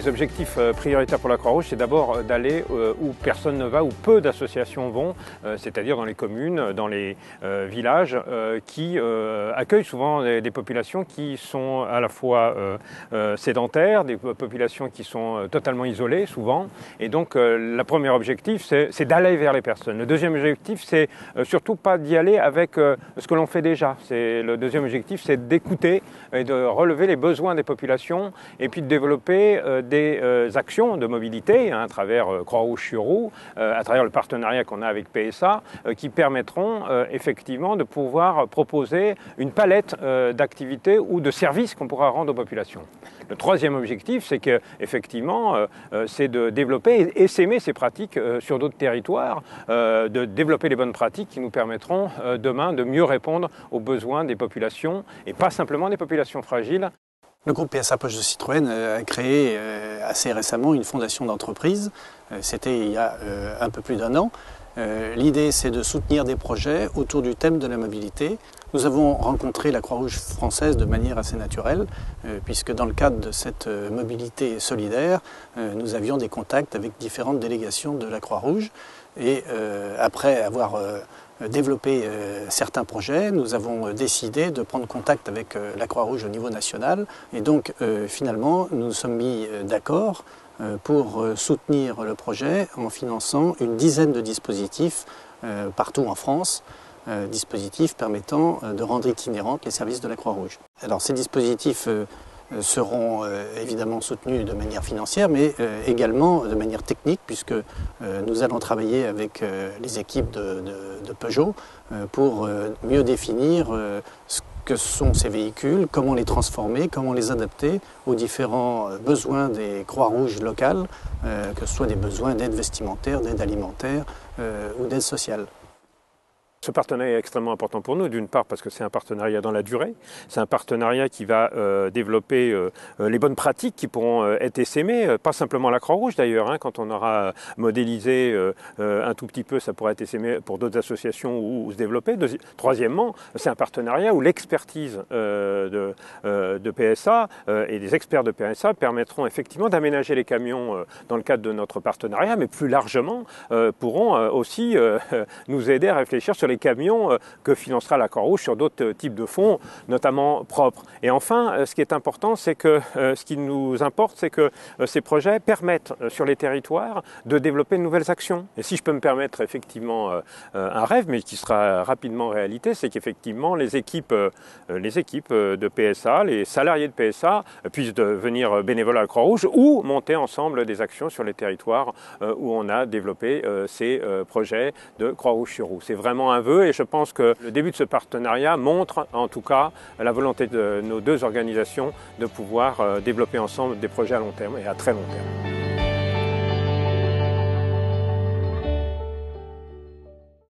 Les objectifs prioritaires pour la Croix-Rouge, c'est d'abord d'aller où personne ne va, où peu d'associations vont, c'est-à-dire dans les communes, dans les villages qui accueillent souvent des populations qui sont à la fois sédentaires, des populations qui sont totalement isolées souvent. Et donc le premier objectif, c'est d'aller vers les personnes. Le deuxième objectif, c'est surtout pas d'y aller avec ce que l'on fait déjà. Le deuxième objectif, c'est d'écouter et de relever les besoins des populations et puis de développer des actions de mobilité à travers Croix-Rouge-sur-Roue, à travers le partenariat qu'on a avec PSA, qui permettront effectivement de pouvoir proposer une palette d'activités ou de services qu'on pourra rendre aux populations. Le troisième objectif, c'est qu'effectivement, c'est de développer et s'aimer ces pratiques sur d'autres territoires, de développer les bonnes pratiques qui nous permettront demain de mieux répondre aux besoins des populations et pas simplement des populations fragiles. Le groupe PSA Poche de Citroën a créé assez récemment une fondation d'entreprise. C'était il y a un peu plus d'1 an. L'idée, c'est de soutenir des projets autour du thème de la mobilité. Nous avons rencontré la Croix-Rouge française de manière assez naturelle, puisque dans le cadre de cette mobilité solidaire, nous avions des contacts avec différentes délégations de la Croix-Rouge. Et après avoir développé certains projets, nous avons décidé de prendre contact avec la Croix-Rouge au niveau national. Et donc, finalement, nous nous sommes mis d'accord pour soutenir le projet en finançant une dizaine de dispositifs partout en France, dispositifs permettant de rendre itinérantes les services de la Croix-Rouge. Alors ces dispositifs seront évidemment soutenus de manière financière, mais également de manière technique, puisque nous allons travailler avec les équipes de Peugeot pour mieux définir ce que sont ces véhicules, comment les transformer, comment les adapter aux différents besoins des Croix-Rouges locales, que ce soit des besoins d'aide vestimentaire, d'aide alimentaire ou d'aide sociale. Ce partenariat est extrêmement important pour nous, d'une part parce que c'est un partenariat dans la durée, c'est un partenariat qui va développer les bonnes pratiques qui pourront être essaimées, pas simplement la Croix-Rouge d'ailleurs, quand on aura modélisé un tout petit peu, ça pourra être essaimé pour d'autres associations ou se développer. Troisièmement, c'est un partenariat où l'expertise de PSA et des experts de PSA permettront effectivement d'aménager les camions dans le cadre de notre partenariat, mais plus largement pourront aussi nous aider à réfléchir sur les camions que financera la Croix-Rouge sur d'autres types de fonds, notamment propres. Et enfin, ce qui est important, c'est que ce qui nous importe, c'est que ces projets permettent sur les territoires de développer de nouvelles actions. Et si je peux me permettre effectivement un rêve, mais qui sera rapidement réalité, c'est qu'effectivement les équipes de PSA, les salariés de PSA puissent devenir bénévoles à la Croix-Rouge ou monter ensemble des actions sur les territoires où on a développé ces projets de Croix-Rouge-sur-Roue. C'est vraiment un vœu et je pense que le début de ce partenariat montre en tout cas la volonté de nos deux organisations de pouvoir développer ensemble des projets à long terme et à très long terme.